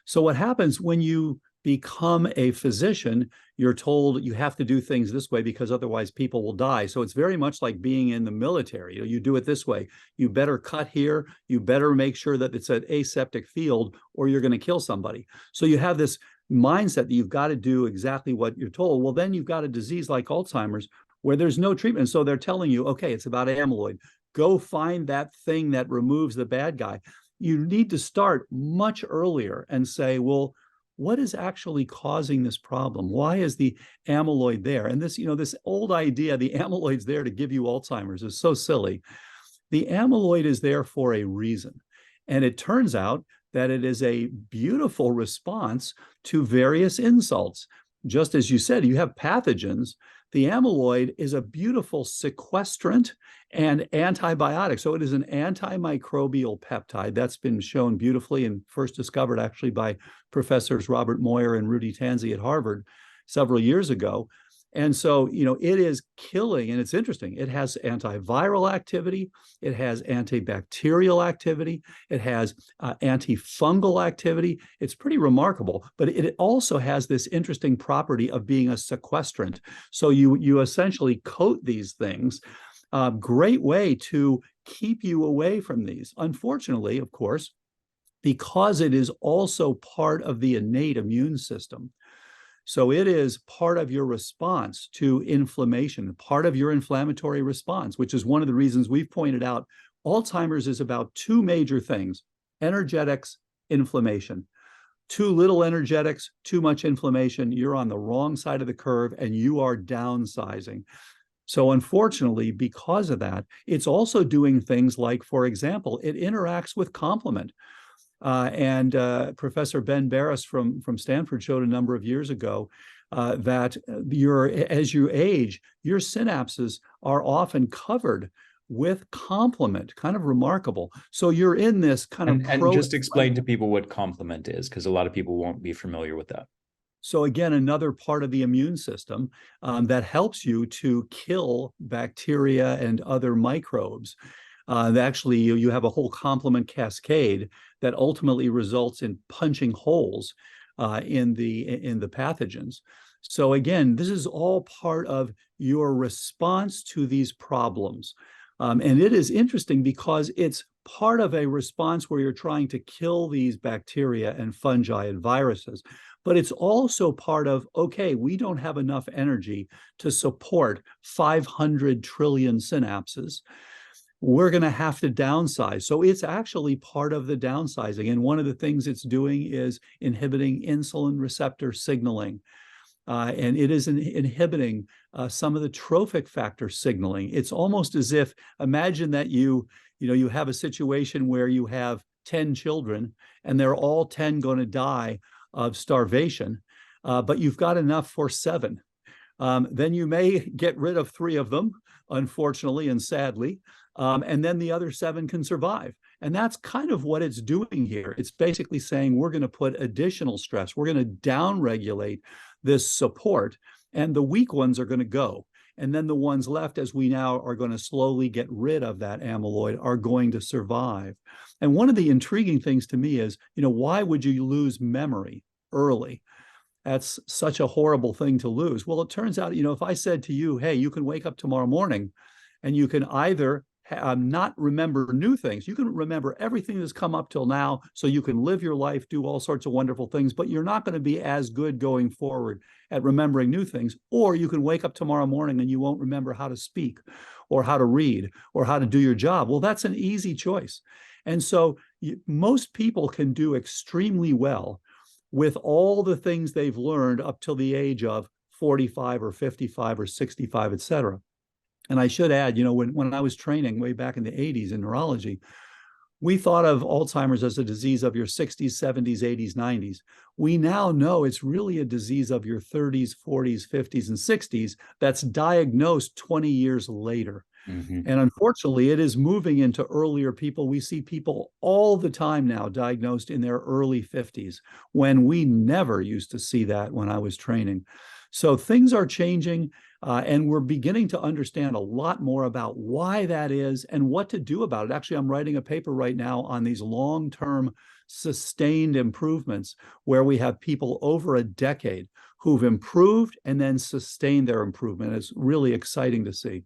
So what happens when you become a physician, you're told you have to do things this way because otherwise people will die. So it's very much like being in the military. You do it this way. You better cut here. You better make sure that it's an aseptic field or you're going to kill somebody. So you have this mindset that you've got to do exactly what you're told. Well, then you've got a disease like Alzheimer's where there's no treatment. So they're telling you, okay, it's about amyloid. Go find that thing that removes the bad guy. You need to start much earlier and say, well, what is actually causing this problem? Why is the amyloid there? And this, this old idea, the amyloid's there to give you Alzheimer's, is so silly. The amyloid is there for a reason. And it turns out that it is a beautiful response to various insults. Just as you said, you have pathogens. The amyloid is a beautiful sequestrant and antibiotic. So it is an antimicrobial peptide that's been shown beautifully and first discovered actually by professors Robert Moyer and Rudy Tanzi at Harvard several years ago. And so, it is killing, and it's interesting. It has antiviral activity. It has antibacterial activity. It has antifungal activity. It's pretty remarkable, but it also has this interesting property of being a sequestrant. So you essentially coat these things. Great way to keep you away from these. Unfortunately, of course, because it is also part of the innate immune system. So it is part of your response to inflammation, part of your inflammatory response, which is one of the reasons we've pointed out Alzheimer's is about two major things: energetics, inflammation. Too little energetics, too much inflammation, you're on the wrong side of the curve and you are downsizing. So unfortunately, because of that, it's also doing things like, for example, it interacts with complement. And Professor Ben Barres from Stanford showed a number of years ago that as you age, your synapses are often covered with complement. Kind of remarkable. So you're in this kind of and just explain to people what complement is, because a lot of people won't be familiar with that. So again, another part of the immune system that helps you to kill bacteria and other microbes. Actually, you have a whole complement cascade that ultimately results in punching holes in the pathogens. So again, this is all part of your response to these problems. And it is interesting because it's part of a response where you're trying to kill these bacteria and fungi and viruses. But it's also part of, okay, we don't have enough energy to support 500 trillion synapses. We're going to have to downsize. So it's actually part of the downsizing. And one of the things it's doing is inhibiting insulin receptor signaling. And it is inhibiting some of the trophic factor signaling. It's almost as if, imagine that you have a situation where you have 10 children and they're all 10 going to die of starvation, but you've got enough for 7. Then you may get rid of 3 of them, unfortunately and sadly, and then the other 7 can survive. And that's kind of what it's doing here. It's basically saying we're going to put additional stress. We're going to downregulate this support, and the weak ones are going to go. And then the ones left, as we now are going to slowly get rid of that amyloid, are going to survive. And one of the intriguing things to me is, why would you lose memory early? That's such a horrible thing to lose. Well, it turns out, if I said to you, hey, you can wake up tomorrow morning and you can either not remember new things. You can remember everything that's come up till now, so you can live your life, do all sorts of wonderful things, but you're not going to be as good going forward at remembering new things. Or you can wake up tomorrow morning and you won't remember how to speak or how to read or how to do your job. Well, that's an easy choice. And so most people can do extremely well with all the things they've learned up till the age of 45 or 55 or 65, et cetera. And I should add, when I was training way back in the 80s in neurology, we thought of Alzheimer's as a disease of your 60s, 70s, 80s, 90s. We now know it's really a disease of your 30s, 40s, 50s, and 60s that's diagnosed 20 years later. Mm-hmm. And unfortunately, it is moving into earlier people. We see people all the time now diagnosed in their early 50s, when we never used to see that when I was training. So things are changing, and we're beginning to understand a lot more about why that is and what to do about it. Actually, I'm writing a paper right now on these long-term sustained improvements where we have people over a decade who've improved and then sustained their improvement. It's really exciting to see.